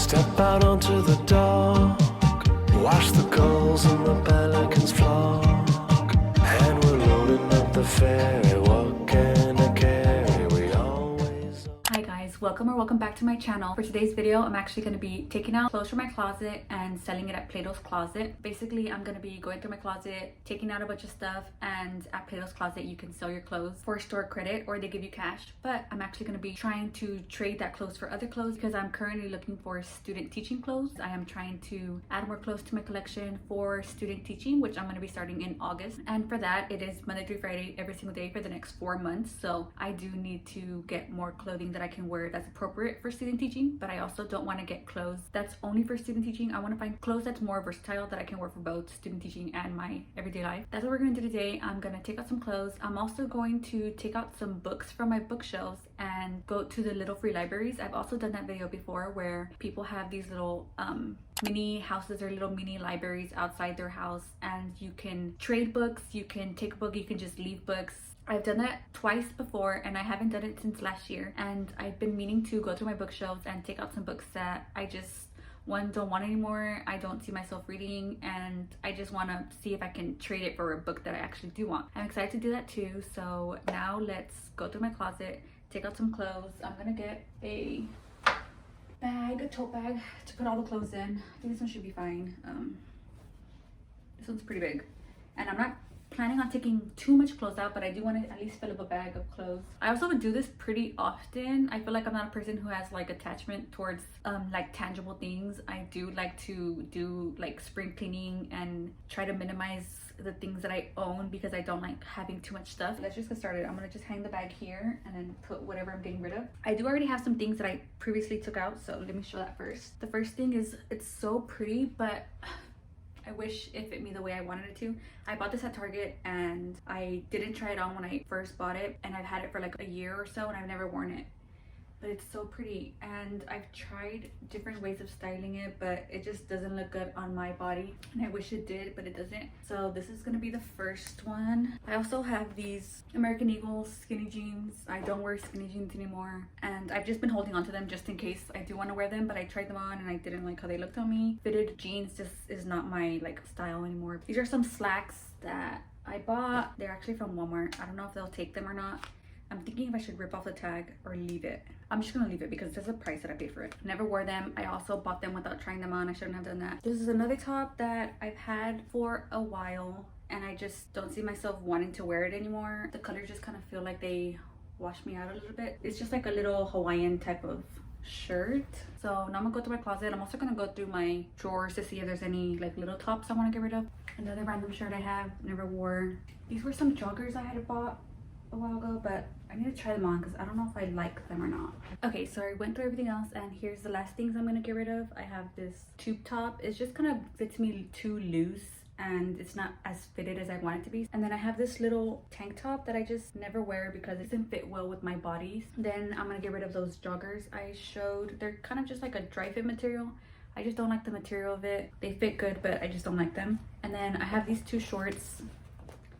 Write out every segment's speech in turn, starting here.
Step out onto the dock, watch the gulls and the pelicans flock, and we're loading up the ferry. What can I carry? We always... Hi guys, welcome back to my channel. For today's video, I'm actually going to be taking out clothes from my closet and selling it at Plato's Closet. Basically, I'm going to be going through my closet, taking out a bunch of stuff, and at Plato's Closet, you can sell your clothes for store credit or they give you cash. But I'm actually going to be trying to trade that clothes for other clothes because I'm currently looking for student teaching clothes. I am trying to add more clothes to my collection for student teaching, which I'm going to be starting in August. And for that, it is Monday through Friday, every single day for the next 4 months. So I do need to get more clothing that I can wear that's appropriate for student teaching, but I also don't want to get clothes that's only for student teaching. I want to find clothes that's more versatile that I can wear for both student teaching and my everyday life. That's what we're going to do today. I'm going to take out some clothes. I'm also going to take out some books from my bookshelves and go to the little free libraries. I've also done that video before where people have these little mini houses or little mini libraries outside their house, and you can trade books, you can take a book, you can just leave books. I've done that twice before and I haven't done it since last year, and I've been meaning to go through my bookshelves and take out some books that I just don't want anymore. I don't see myself reading, and I just want to see if I can trade it for a book that I actually do want. I'm excited to do that too. So now let's go through my closet, take out some clothes. I'm gonna get a tote bag to put all the clothes in. I think this one should be fine. This one's pretty big, and I'm not planning on taking too much clothes out, but I do want to at least fill up a bag of clothes. I also would do this pretty often. I feel like I'm not a person who has like attachment towards like tangible things. I do like to do like spring cleaning and try to minimize the things that I own because I don't like having too much stuff. Let's just get started. I'm gonna just hang the bag here and then put whatever I'm getting rid of. I do already have some things that I previously took out, so let me show that first. The first thing is, it's so pretty, but I wish it fit me the way I wanted it to. I bought this at Target and I didn't try it on when I first bought it, and I've had it for like a year or so and I've never worn it. But it's so pretty, and I've tried different ways of styling it, but it just doesn't look good on my body, and I wish it did, but it doesn't. So this is gonna be the first one. I also have these American Eagle skinny jeans. I don't wear skinny jeans anymore, and I've just been holding on to them just in case I do want to wear them, but I tried them on and I didn't like how they looked on me. Fitted jeans just is not my like style anymore. These are some slacks that I bought. They're actually from Walmart. I don't know if they'll take them or not. I'm thinking if I should rip off the tag or leave it. I'm just gonna leave it because there's a price that I paid for it. Never wore them. I also bought them without trying them on. I shouldn't have done that. This is another top that I've had for a while and I just don't see myself wanting to wear it anymore. The colors just kind of feel like they wash me out a little bit. It's just like a little Hawaiian type of shirt. So now I'm gonna go through my closet. I'm also gonna go through my drawers to see if there's any like little tops I want to get rid of. Another random shirt I have, never wore. These were some joggers I had bought a while ago, but I need to try them on because I don't know if I like them or not. Okay, so I went through everything else and here's the last things I'm gonna get rid of. I have this tube top. It's just kind of fits me too loose and it's not as fitted as I want it to be. And then I have this little tank top that I just never wear because it doesn't fit well with my body. Then I'm gonna get rid of those joggers I showed. They're kind of just like a dry fit material. I just don't like the material of it. They fit good, but I just don't like them. And then I have these two shorts.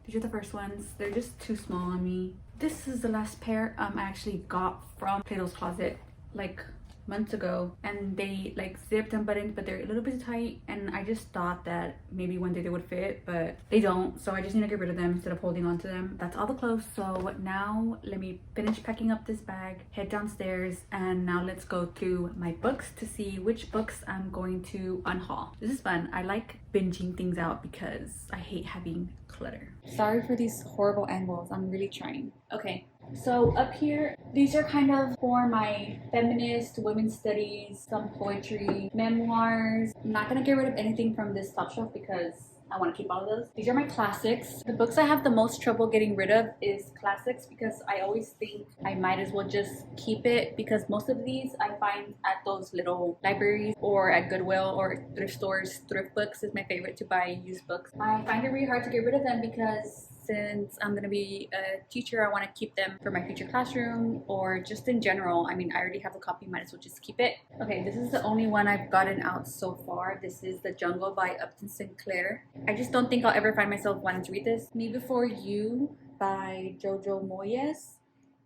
These are the first ones. They're just too small on me. This is the last pair I actually got from Plato's Closet like months ago, and they like zipped and buttoned, but they're a little bit tight, and I just thought that maybe one day they would fit, but they don't, so I just need to get rid of them instead of holding on to them. That's all the clothes. So now let me finish packing up this bag, head downstairs, and now let's go through my books to see which books I'm going to unhaul. This is fun. I like binging things out because I hate having clutter. Sorry for these horrible angles. I'm really trying. Okay, so up here, these are kind of for my feminist, women's studies, some poetry, memoirs. I'm not gonna get rid of anything from this top shelf because I want to keep all of those. These are my classics. The books I have the most trouble getting rid of is classics because I always think I might as well just keep it, because most of these I find at those little libraries or at Goodwill or thrift stores. Thrift books is my favorite to buy used books. I find it really hard to get rid of them because since I'm gonna be a teacher, I want to keep them for my future classroom or just in general. I mean, I already have a copy, might as well just keep it. Okay, this is the only one I've gotten out so far. This is The Jungle by Upton Sinclair. I just don't think I'll ever find myself wanting to read this. Me Before You by Jojo Moyes.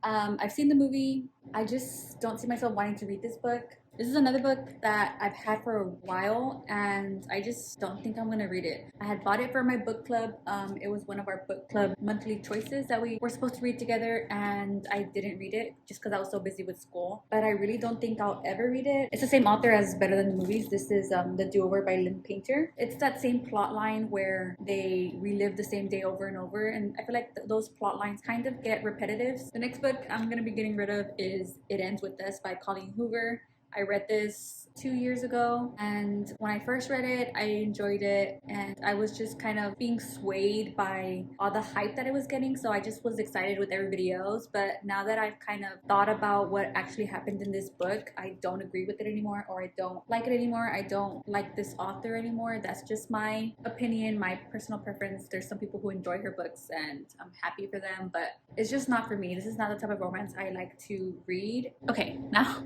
I've seen the movie. I just don't see myself wanting to read this book. This is another book that I've had for a while and I just don't think I'm gonna read it. I had bought it for my book club. It was one of our book club monthly choices that we were supposed to read together, and I didn't read it just because I was so busy with school. But I really don't think I'll ever read it. It's the same author as Better Than the Movies. This is The Do-Over by Lynn Painter. It's that same plot line where they relive the same day over and over, and I feel like those plot lines kind of get repetitive. The next book I'm gonna be getting rid of is It Ends With Us by Colleen Hoover. I read this 2 years ago, and when I first read it, I enjoyed it, and I was just kind of being swayed by all the hype that it was getting, so I just was excited with everybody else. But now that I've kind of thought about what actually happened in this book, I don't agree with it anymore, or I don't like it anymore. I don't like this author anymore. That's just my opinion, my personal preference. There's some people who enjoy her books, and I'm happy for them, but it's just not for me. This is not the type of romance I like to read. Okay, now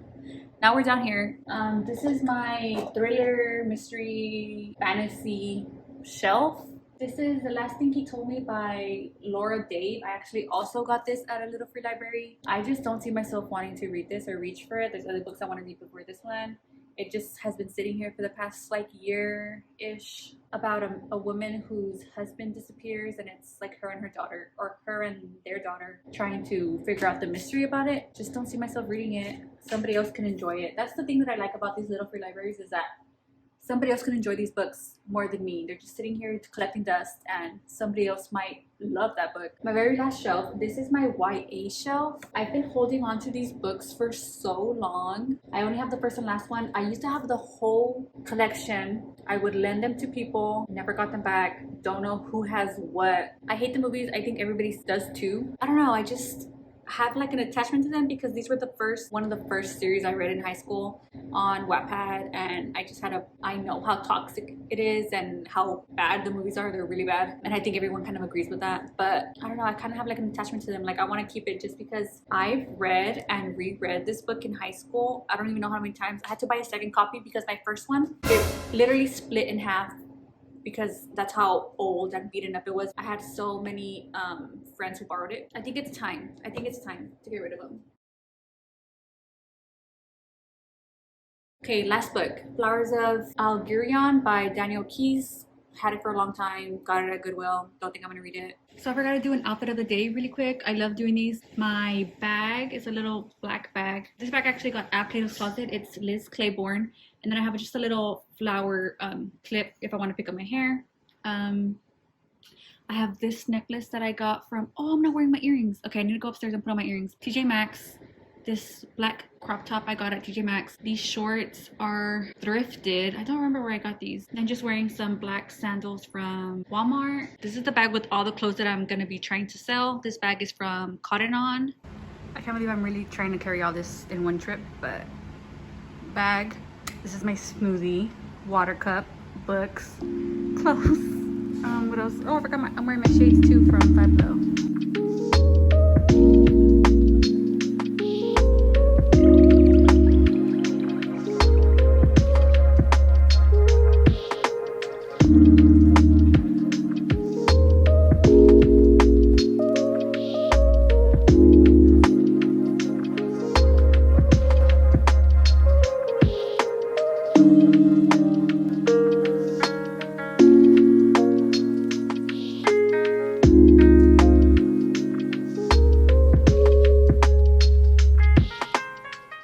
we're down here. This is my thriller, mystery, fantasy shelf. This is The Last Thing He Told Me by Laura Dave. I actually also got this at a little free library. I just don't see myself wanting to read this or reach for it. There's other books I want to read before this one. It just has been sitting here for the past like year-ish, about a woman whose husband disappears, and it's like her and her daughter, or her and their daughter, trying to figure out the mystery about it. Just don't see myself reading it. Somebody else can enjoy it. That's the thing that I like about these little free libraries, is that somebody else can enjoy these books more than me. They're just sitting here collecting dust, and somebody else might love that book. My very last shelf, this is my YA shelf. I've been holding on to these books for so long. I only have the first and last one. I used to have the whole collection. I would lend them to people, never got them back. Don't know who has what. I hate the movies. I think everybody does too. I don't know, I just have like an attachment to them because these were one of the first series I read in high school on Wattpad, and I know how toxic it is and how bad the movies are. They're really bad, and I think everyone kind of agrees with that. But I don't know, I kind of have like an attachment to them. Like, I want to keep it just because I've read and reread this book in high school. I don't even know how many times. I had to buy a second copy because my first one, it literally split in half, because that's how old and beaten up it was. I had so many friends who borrowed it. I think it's time to get rid of them. Okay, last book, Flowers of Algerion by Daniel Keyes. Had it for a long time, got it at Goodwill. Don't think I'm gonna read it. So I forgot to do an outfit of the day really quick. I love doing these. My bag is a little black bag. This bag I actually got at Plato's Closet. It's Liz Claiborne. And then I have just a little flower clip if I want to pick up my hair. I have this necklace that I got from, I'm not wearing my earrings. Okay, I need to go upstairs and put on my earrings. TJ Maxx. This black crop top I got at TJ Maxx. These shorts are thrifted. I don't remember where I got these. I'm just wearing some black sandals from Walmart. This is the bag with all the clothes that I'm gonna be trying to sell. This bag is from Cotton On. I can't believe I'm really trying to carry all this in one trip, but bag. This is my smoothie, water cup, books, clothes. What else? Oh, I forgot I'm wearing my shades too from Five Below.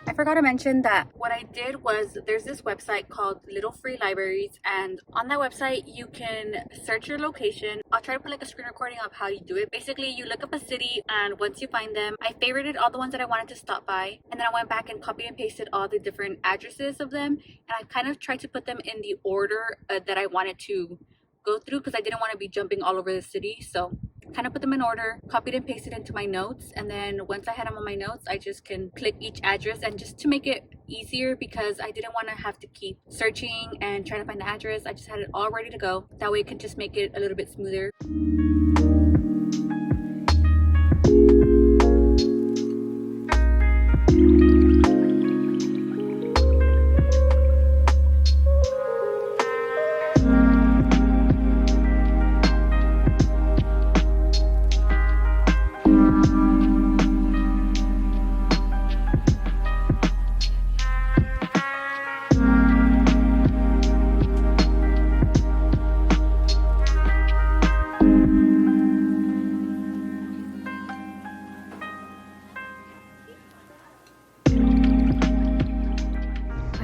I forgot to mention that what I did was, there's this website called Little Free Libraries, and on that website you can search your location. I'll try to put like a screen recording of how you do it. Basically, you look up a city, and once you find them, I favorited all the ones that I wanted to stop by, and then I went back and copied and pasted all the different addresses of them, and I kind of tried to put them in the order that I wanted to go through, because I didn't want to be jumping all over the city. So kind of put them in order, copied and pasted into my notes, and then once I had them on my notes, I just can click each address, and just to make it easier, because I didn't want to have to keep searching and trying to find the address, I just had it all ready to go. That way it could just make it a little bit smoother.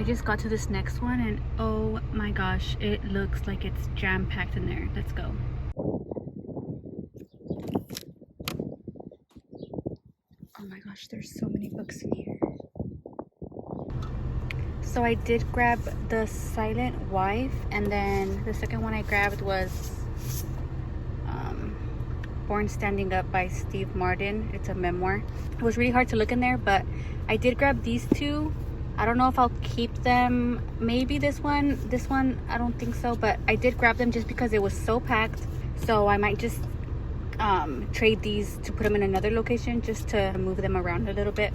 just got to this next one and oh my gosh, it looks like it's jam-packed in there. Let's go. Oh my gosh, there's so many books in here. So I did grab The Silent Wife, and then the second one I grabbed was Born Standing Up by Steve Martin. It's a memoir. It was really hard to look in there, but I did grab these two. I don't know if I'll keep them. Maybe this one I don't think so, but I did grab them just because it was so packed. So I might just trade these to put them in another location just to move them around a little bit.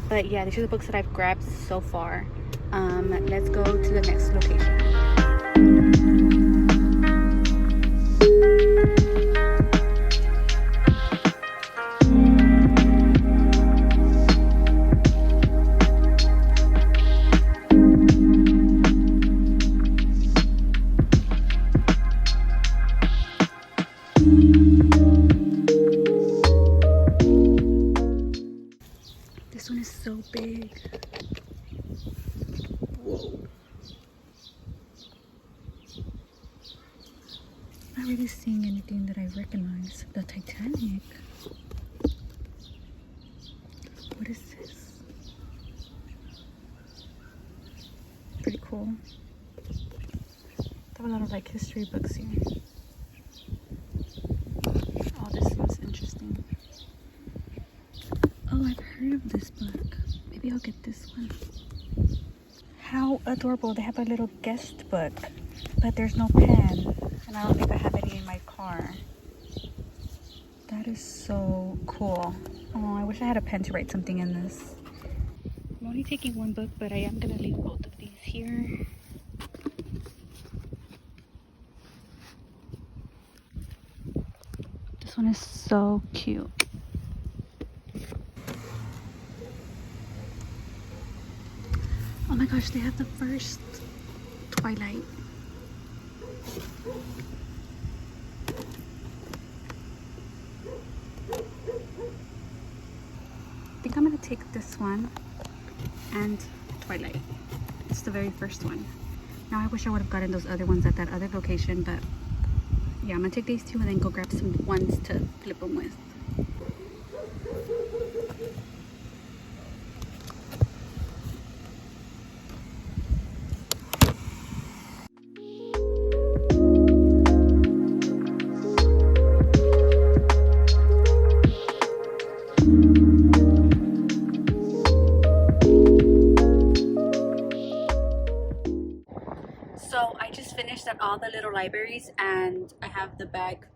But yeah, these are the books that I've grabbed so far. Let's go to the next location. This one is so big. Whoa. Not really seeing anything that I recognize. The Titanic. What is this? Pretty cool. They have a lot of like history books here. Oh, this one's interesting. Oh, I've heard of this book. Maybe I'll get this one. How adorable. They have a little guest book, but there's no pen. And I don't think I have any in my car. That is so cool. Oh, I wish I had a pen to write something in this. I'm only taking one book, but I am going to leave both of these here. This one is so cute. Oh my gosh, they have the first Twilight. I think I'm gonna take this one and Twilight. It's the very first one. Now I wish I would have gotten those other ones at that other location, but yeah, I'm gonna take these two and then go grab some ones to flip them with. So I just finished at all the little libraries and I have the bag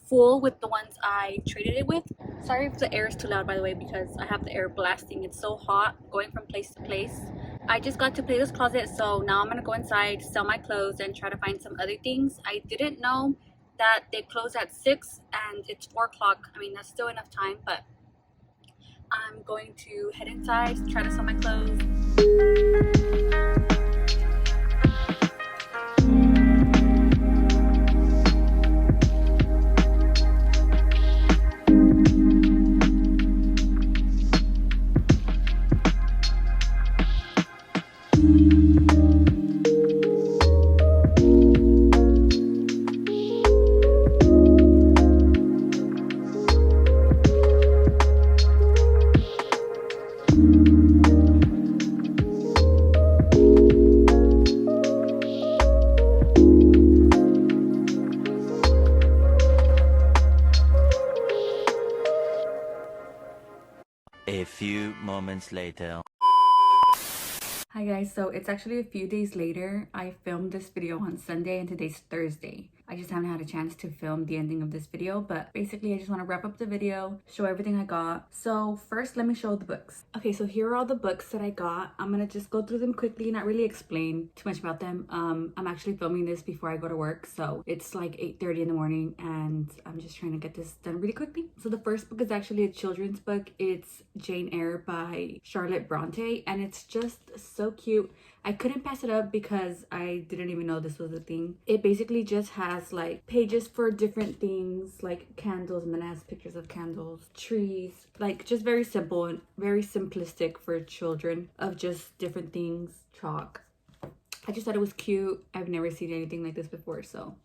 full with the ones I traded it with. Sorry if the air is too loud, by the way, because I have the air blasting. It's so hot going from place to place. I just got to Plato's Closet, so now I'm gonna go inside, sell my clothes, and try to find some other things. I didn't know that they close at 6 and it's 4 o'clock. I mean, that's still enough time, but I'm going to head inside, try to sell my clothes. A few moments later. Hi guys, so it's actually a few days later. I filmed this video on Sunday and today's Thursday. I just haven't had a chance to film the ending of this video, but basically I just want to wrap up the video, show everything I got. So first, let me show the books. Okay, so here are all the books that I got. I'm gonna just go through them quickly, not really explain too much about them. I'm actually filming this before I go to work, so it's like 8:30 in the morning and I'm just trying to get this done really quickly. So the first book is actually a children's book. It's Jane Eyre by Charlotte Bronte, and it's just so cute. I couldn't pass it up because I didn't even know this was a thing. It basically just has like pages for different things like candles, and then it has pictures of candles, trees, like just very simple and very simplistic for children of just different things, chalk. I just thought it was cute. I've never seen anything like this before, so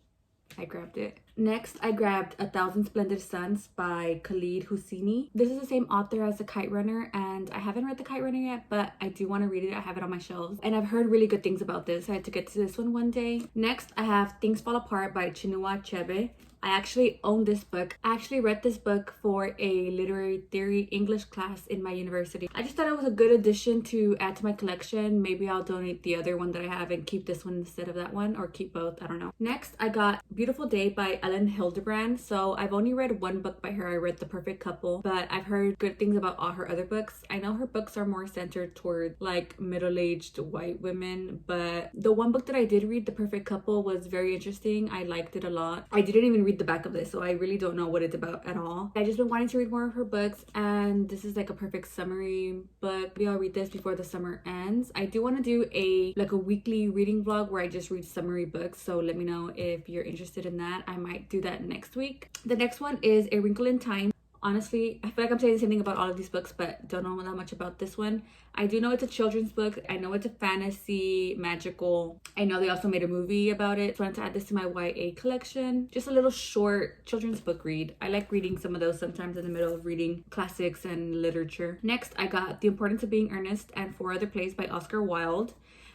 I grabbed it. Next, I grabbed A Thousand Splendid Suns by Khalid Hosseini. This is the same author as The Kite Runner, and I haven't read The Kite Runner yet, but I do want to read it. I have it on my shelves, and I've heard really good things about this. I had to get to this one day. Next, I have Things Fall Apart by Chinua Achebe. I actually own this book. I actually read this book for a literary theory English class in my university. I just thought it was a good addition to add to my collection. Maybe I'll donate the other one that I have and keep this one instead of that one, or keep both, I don't know. Next, I got Beautiful Day by Ellen Hildebrand. So I've only read one book by her. I read The Perfect Couple, but I've heard good things about all her other books. I know her books are more centered toward like middle-aged white women, but the one book that I did read, The Perfect Couple, was very interesting. I liked it a lot. I didn't even read the back of this, so I really don't know what it's about at all. I just been wanting to read more of her books, and this is like a perfect summary book. Maybe I'll read this before the summer ends. I do want to do a weekly reading vlog where I just read summary books, so let me know if you're interested in that. I might do that next week. The next one is A Wrinkle in Time. Honestly, I feel like I'm saying the same thing about all of these books, but don't know that much about this one. I do know it's a children's book. I know it's a fantasy, magical. I know they also made a movie about it. So I wanted to add this to my YA collection. Just a little short children's book read. I like reading some of those sometimes in the middle of reading classics and literature. Next, I got The Importance of Being Earnest and Four Other Plays by Oscar Wilde.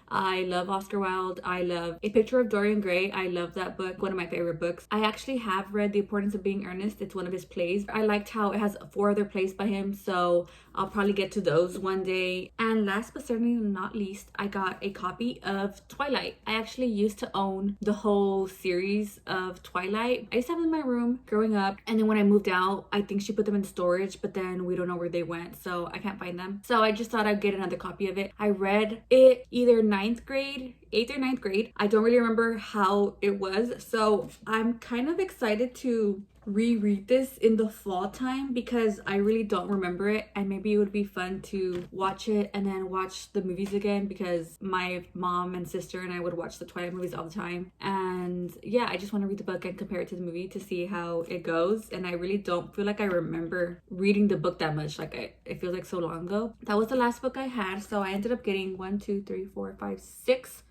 I love Oscar Wilde. I love A Picture of Dorian Gray. I love that book. One of my favorite books. I actually have read The Importance of Being Earnest. It's one of his plays. I liked how it has 4 other plays by him, so I'll probably get to those one day. And last but certainly not least, I got a copy of Twilight. I actually used to own the whole series of Twilight. I used to have them in my room growing up, and then when I moved out, I think she put them in storage, but then we don't know where they went, so I can't find them. So I just thought I'd get another copy of it. I read it either 8th or 9th grade. I don't really remember how it was, so I'm kind of excited to reread this in the fall time because I really don't remember it, and maybe it would be fun to watch it and then watch the movies again because my mom and sister and I would watch the Twilight movies all the time. And yeah, I just want to read the book and compare it to the movie to see how it goes, and I really don't feel like I remember reading the book that much. Like it feels like so long ago. That was the last book I had, so I ended up getting 6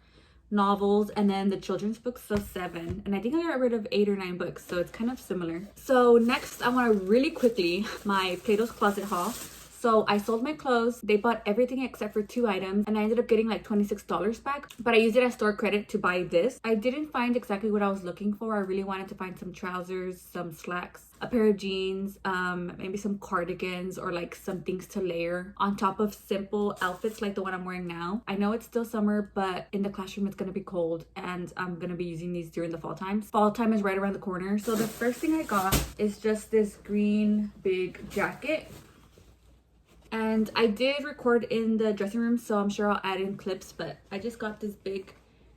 novels and then the children's books, so 7, and I think I got rid of 8 or 9 books, so it's kind of similar. So next, I want to really quickly my Plato's Closet haul. So I sold my clothes. They bought everything except for 2 items, and I ended up getting like $26 back, but I used it as store credit to buy this. I didn't find exactly what I was looking for. I really wanted to find some trousers, some slacks, a pair of jeans, maybe some cardigans, or like some things to layer on top of simple outfits like the one I'm wearing now. I know it's still summer, but in the classroom it's gonna be cold, and I'm gonna be using these during the fall time. Fall time is right around the corner. So the first thing I got is just this green big jacket. And I did record in the dressing room, so I'm sure I'll add in clips, but I just got this big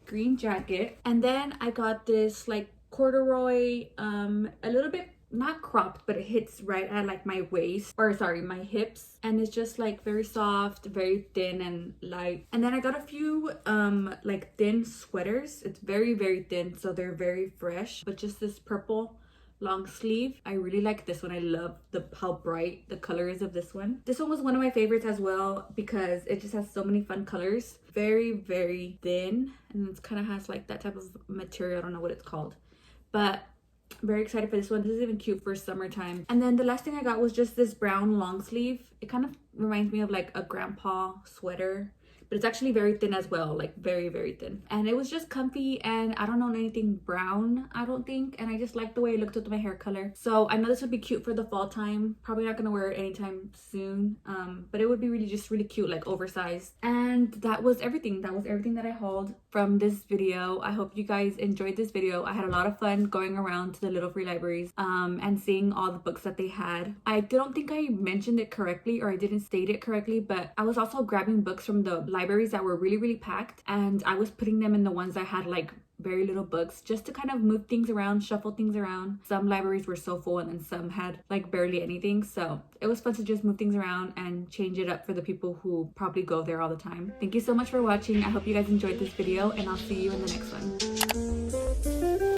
green jacket. And then I got this like corduroy, a little bit not cropped, but it hits right at like my waist, or sorry, my hips, and it's just like very soft, very thin and light. And then I got a few like thin sweaters. It's very thin, so they're very fresh, but just this purple long sleeve. I really like this one. I love how bright the color is of this one. This one was one of my favorites as well because it just has so many fun colors. Very thin, and it kind of has like that type of material. I don't know what it's called, but very excited for this one. This is even cute for summertime. And then the last thing I got was just this brown long sleeve. It kind of reminds me of like a grandpa sweater, but it's actually very thin as well, like very thin. And it was just comfy, and I don't own anything brown, I don't think, and I just like the way it looked with my hair color. So I know this would be cute for the fall time. Probably not gonna wear it anytime soon, but it would be really cute, like oversized. And that was everything. That was everything that I hauled from this video. I hope you guys enjoyed this video. I had a lot of fun going around to the Little Free Libraries and seeing all the books that they had. I don't think I mentioned it correctly, or I didn't state it correctly, but I was also grabbing books from the libraries that were really packed, and I was putting them in the ones that had like very little books just to kind of move things around, shuffle things around. Some libraries were so full and then some had like barely anything, so it was fun to just move things around and change it up for the people who probably go there all the time. Thank you so much for watching. I hope you guys enjoyed this video, and I'll see you in the next one.